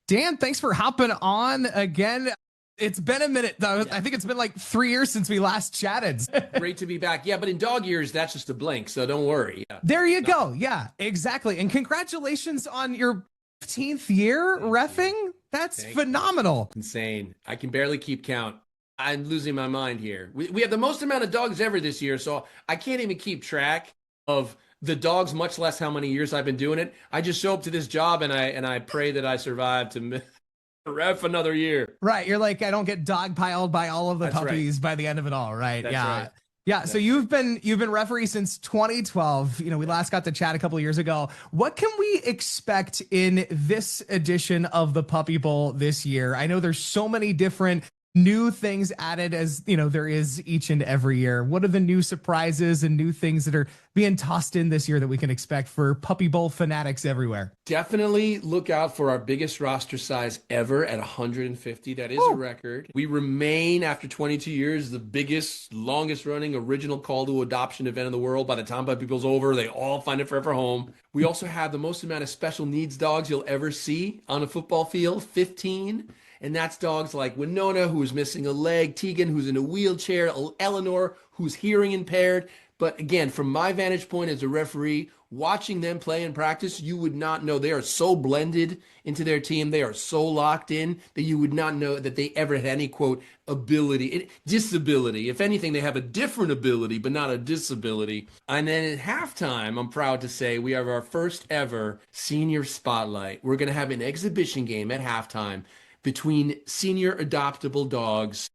Dan, thanks for hopping on again. It's been a minute, though. Yeah. I think it's been like 3 years since we last chatted. Great to be back. Yeah, but in dog years, that's just a blink, so don't worry. Yeah. There you go. Yeah, exactly. And congratulations on your 15th year reffing. That's phenomenal. Insane. I can barely keep count. I'm losing my mind here. We have the most amount of dogs ever this year, so I can't even keep track of the dogs, much less how many years I've been doing it. I just show up to this job and I pray that I survive to ref another year. Right. You're like, I don't get dogpiled by all of the puppies by the end of it all, right? That's yeah. right. Yeah. So you've been referee since 2012. We last got to chat a couple of years ago. What can we expect in this edition of the Puppy Bowl this year? I know there's so many different new things added, as there is each and every year. What are the new surprises and new things that are being tossed in this year that we can expect for Puppy Bowl fanatics everywhere? Definitely look out for our biggest roster size ever at 150. That is a record. We remain, after 22 years, the biggest, longest running original call to adoption event in the world. By the time Puppy Bowl's over, they all find a forever home. We also have the most amount of special needs dogs you'll ever see on a football field, 15. And that's dogs like Winona, who's missing a leg, Tegan, who's in a wheelchair, Eleanor, who's hearing impaired. But again, from my vantage point as a referee, watching them play and practice, you would not know. They are so blended into their team. They are so locked in that you would not know that they ever had any, quote, disability. If anything, they have a different ability, but not a disability. And then at halftime, I'm proud to say, we have our first ever senior spotlight. We're going to have an exhibition game at halftime between senior adoptable dogs.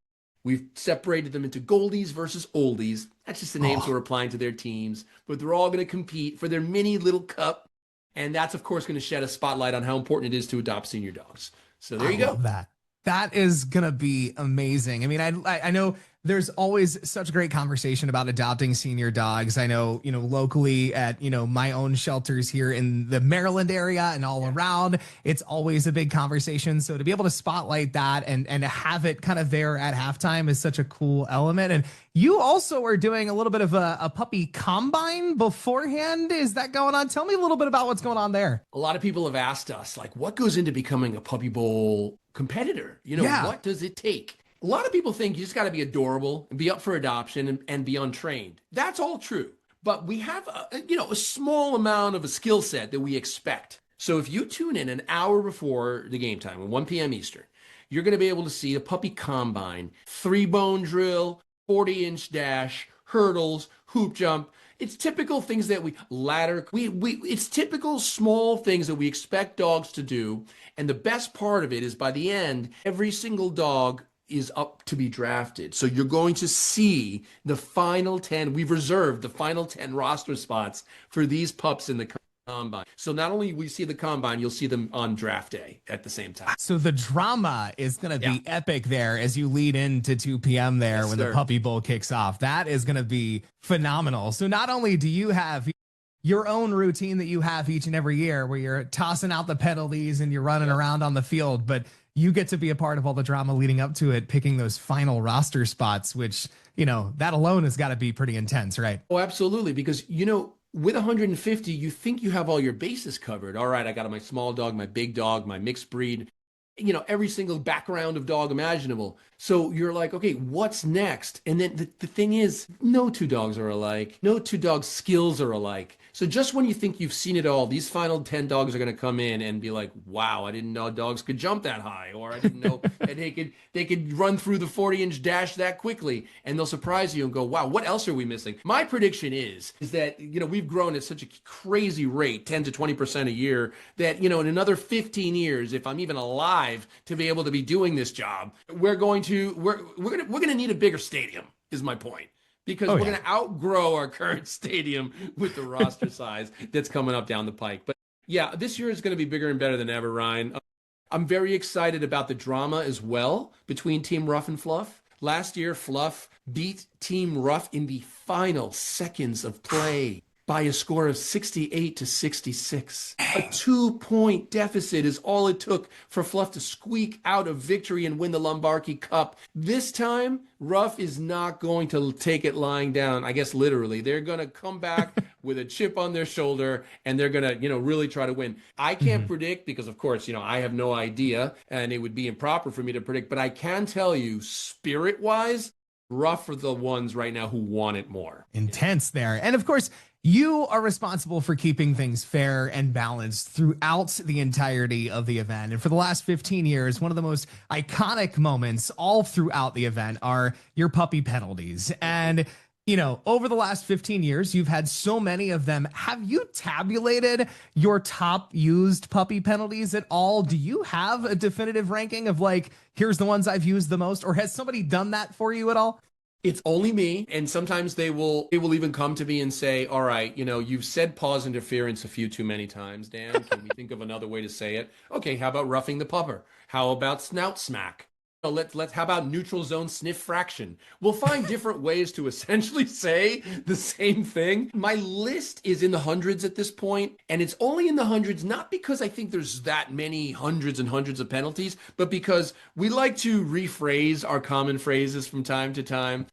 We've separated them into Goldies versus Oldies. That's just the names we're applying to their teams. But they're all going to compete for their mini little cup. And that's, of course, going to shed a spotlight on how important it is to adopt senior dogs. So there you go. I love that is going to be amazing. I mean, I know there's always such great conversation about adopting senior dogs. I know, locally at, my own shelters here in the Maryland area and all around, it's always a big conversation. So to be able to spotlight that and to have it kind of there at halftime is such a cool element. And you also are doing a little bit of a puppy combine beforehand. Is that going on? Tell me a little bit about what's going on there. A lot of people have asked us, like, what goes into becoming a Puppy Bowl competitor? What does it take? A lot of people think you just got to be adorable and be up for adoption and be untrained. That's all true. But we have a small amount of a skill set that we expect. So if you tune in an hour before the game time, at 1 p.m. Eastern, you're going to be able to see a puppy combine, 3-bone drill, 40-inch dash, hurdles, hoop jump. It's typical things that it's typical small things that we expect dogs to do. And the best part of it is by the end, every single dog is up to be drafted. So you're going to see the final 10. We've reserved the final 10 roster spots for these pups in the combine. So not only we see the combine, you'll see them on draft day at the same time. So the drama is going to be epic there as you lead into 2 p.m. there when the Puppy Bowl kicks off. That is going to be phenomenal. So not only do you have your own routine that you have each and every year where you're tossing out the penalties and you're running around on the field, but you get to be a part of all the drama leading up to it, picking those final roster spots, which, that alone has got to be pretty intense, right? Oh, absolutely. Because, with 150, you think you have all your bases covered. All right, I got my small dog, my big dog, my mixed breed, every single background of dog imaginable. So you're like, okay, what's next? And then the thing is, no two dogs are alike. No two dogs' skills are alike. So just when you think you've seen it all, these final 10 dogs are going to come in and be like, wow, I didn't know dogs could jump that high, or I didn't know that they could run through the 40-inch dash that quickly. And they'll surprise you and go, wow, what else are we missing? My prediction is that, we've grown at such a crazy rate, 10 to 20% a year, that, in another 15 years, if I'm even alive to be able to be doing this job, we're going to need a bigger stadium, is my point. Because we're going to outgrow our current stadium with the roster size that's coming up down the pike. But yeah, this year is going to be bigger and better than ever, Ryan. I'm very excited about the drama as well between Team Ruff and Fluff. Last year, Fluff beat Team Ruff in the final seconds of play by a score of 68 to 66. A 2-point deficit is all it took for Fluff to squeak out a victory and win the Lombardi Cup. This time, Ruff is not going to take it lying down. I guess literally. They're going to come back with a chip on their shoulder, and they're gonna, really try to win. I can't predict because, of course, I have no idea, and it would be improper for me to predict. But I can tell you, spirit-wise, rough are the ones right now who want it more. Intense there. And of course, you are responsible for keeping things fair and balanced throughout the entirety of the event. And for the last 15 years, one of the most iconic moments all throughout the event are your puppy penalties. And over the last 15 years, you've had so many of them. Have you tabulated your top used puppy penalties at all? Do you have a definitive ranking of like, here's the ones I've used the most? Or has somebody done that for you at all? It's only me, and sometimes they will even come to me and say, all right, you've said pause interference a few too many times, Dan. Can we think of another way to say it? Okay, how about roughing the pupper? How about snout smack? How about neutral zone sniff fraction? We'll find different ways to essentially say the same thing. My list is in the hundreds at this point, and it's only in the hundreds, not because I think there's that many hundreds and hundreds of penalties, but because we like to rephrase our common phrases from time to time.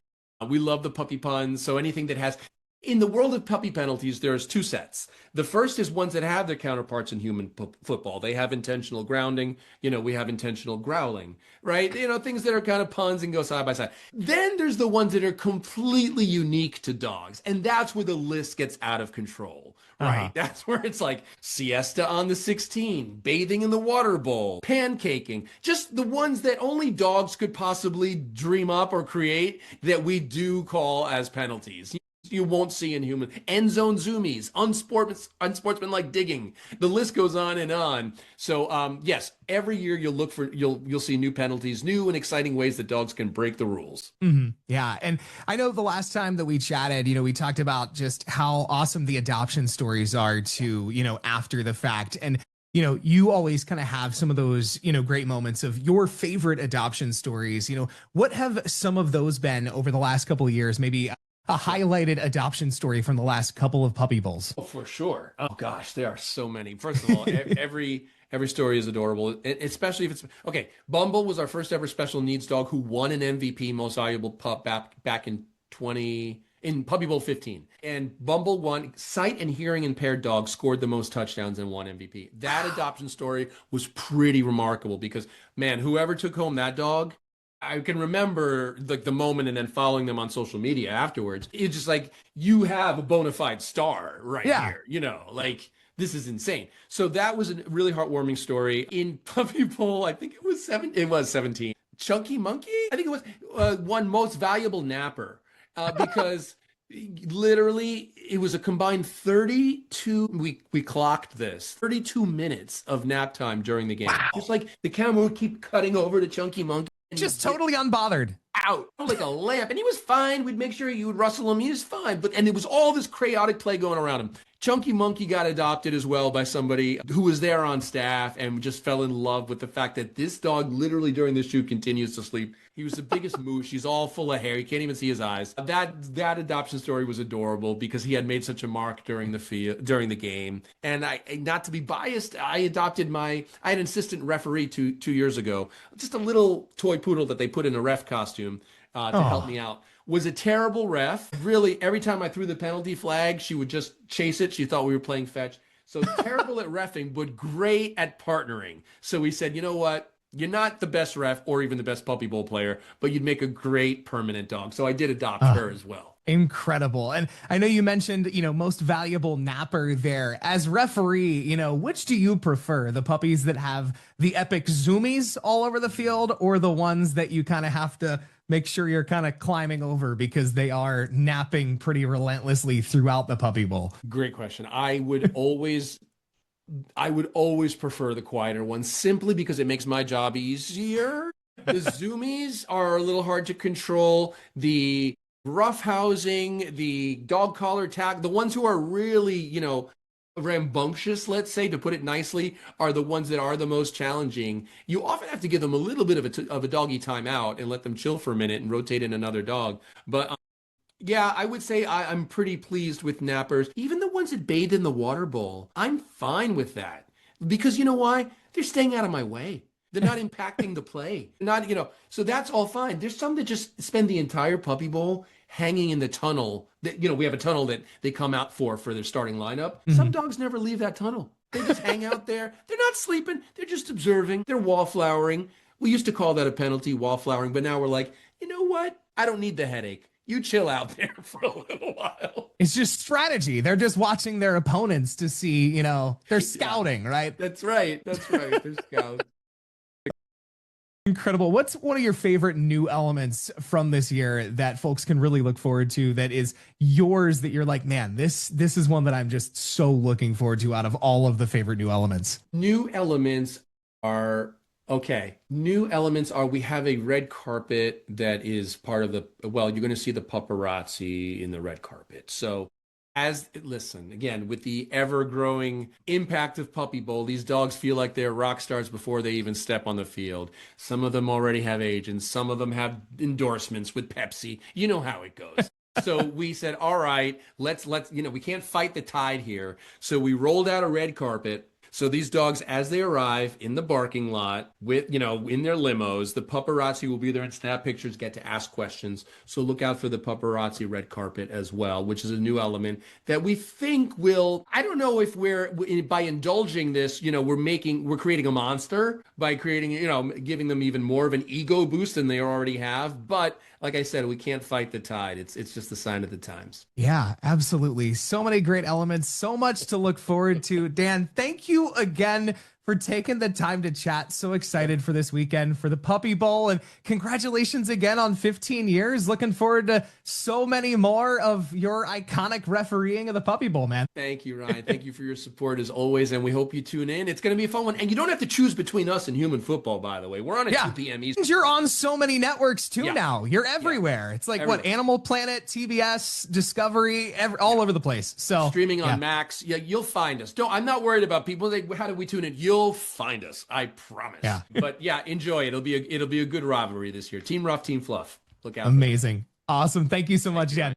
We love the puppy puns, so anything that has... In the world of puppy penalties, there's two sets. The first is ones that have their counterparts in human football. They have intentional grounding. We have intentional growling, right? Things that are kind of puns and go side by side. Then there's the ones that are completely unique to dogs. And that's where the list gets out of control, right? That's where it's like siesta on the 16, bathing in the water bowl, pancaking, just the ones that only dogs could possibly dream up or create that we do call as penalties. You won't see in human. End zone zoomies, unsportsmanlike digging. The list goes on and on. So yes, every year you'll see new penalties, new and exciting ways that dogs can break the rules. Yeah, and I know the last time that we chatted, we talked about just how awesome the adoption stories are to after the fact. And you always kind of have some of those, great moments of your favorite adoption stories. What have some of those been over the last couple of years? Maybe a highlighted adoption story from the last couple of Puppy Bowls. Oh, for sure. Oh gosh, there are so many. First of all, every story is adorable, especially if it's okay. Bumble was our first ever special needs dog who won an MVP, most valuable pup, back in Puppy Bowl 15. And Bumble won. Sight and hearing impaired dog scored the most touchdowns and won MVP. That adoption story was pretty remarkable because, man, whoever took home that dog, I can remember like the moment and then following them on social media afterwards. It's just like, you have a bona fide star right here, like this is insane. So that was a really heartwarming story. In Puppy Bowl, I think it was 17. Chunky Monkey, I think it was won most valuable napper because literally it was a combined 32, we clocked this, 32 minutes of nap time during the game. Wow. Just like the camera would keep cutting over to Chunky Monkey. Just totally unbothered. Out like a lamp. And he was fine. We'd make sure you would rustle him. He was fine. And it was all this chaotic play going around him. Chunky Monkey got adopted as well by somebody who was there on staff and just fell in love with the fact that this dog literally during the shoot continues to sleep. He was the biggest moosh. He's all full of hair. You can't even see his eyes. That adoption story was adorable because he had made such a mark during the game. And not to be biased, I had an assistant referee two years ago, just a little toy poodle that they put in a ref costume to help me out. Was a terrible ref. Really, every time I threw the penalty flag, she would just chase it. She thought we were playing fetch. So terrible at reffing, but great at partnering. So we said, you know what? You're not the best ref or even the best Puppy Bowl player, but you'd make a great permanent dog. So I did adopt her as well. Incredible. And I know you mentioned, most valuable napper there. As referee, which do you prefer? The puppies that have the epic zoomies all over the field or the ones that you kind of have to make sure you're kind of climbing over because they are napping pretty relentlessly throughout the Puppy Bowl? Great question. I would always prefer the quieter ones simply because it makes my job easier. The zoomies are a little hard to control. The roughhousing, the dog collar tag, the ones who are really, rambunctious, let's say, to put it nicely, are the ones that are the most challenging. You often have to give them a little bit of a doggy time out and let them chill for a minute and rotate in another dog. But yeah, I would say I'm pretty pleased with nappers. Even the ones that bathe in the water bowl, I'm fine with that. Because you know why? They're staying out of my way. They're not impacting the play. Not, so that's all fine. There's some that just spend the entire Puppy Bowl hanging in the tunnel. That, we have a tunnel that they come out for their starting lineup. Some dogs never leave that tunnel. They just hang out there. They're not sleeping. They're just observing. They're wallflowering. We used to call that a penalty, wallflowering, but now we're like, you know what? I don't need the headache. You chill out there for a little while. It's just strategy. They're just watching their opponents to see, they're scouting, right? That's right. That's right. They're scouts. Incredible. What's one of your favorite new elements from this year that folks can really look forward to, that is yours, that you're like, man, this is one that I'm just so looking forward to out of all of the favorite new elements? New elements are we have a red carpet that is part of you're going to see the paparazzi in the red carpet. So listen, again, with the ever-growing impact of Puppy Bowl, these dogs feel like they're rock stars before they even step on the field. Some of them already have agents. Some of them have endorsements with Pepsi. You know how it goes. So we said, all right, let's we can't fight the tide here. So we rolled out a red carpet. So these dogs, as they arrive in the parking lot with, in their limos, the paparazzi will be there and snap pictures, get to ask questions. So look out for the paparazzi red carpet as well, which is a new element that we think will, I don't know if by indulging this, we're creating a monster by creating, giving them even more of an ego boost than they already have. But like I said, we can't fight the tide. It's just the sign of the times. Yeah, absolutely. So many great elements, so much to look forward to. Dan, thank you again for taking the time to chat. So excited for this weekend for the Puppy Bowl, and congratulations again on 15 years. Looking forward to so many more of your iconic refereeing of the Puppy Bowl, man. Thank you, Ryan. Thank you for your support as always, and we hope you tune in. It's going to be a fun one, and you don't have to choose between us and Human Football, by the way. We're on a 2 p.m. Eastern. You're on so many networks too now. You're everywhere. It's like everywhere. Animal Planet, TBS, Discovery, all over the place. So streaming on Max. Yeah, you'll find us. I'm not worried about people. How do we tune in? You'll find us. I promise. Yeah. But enjoy it. It'll be a good rivalry this year. Team Rough, Team Fluff. Look out. Amazing. Awesome. Thank you so much, Dan.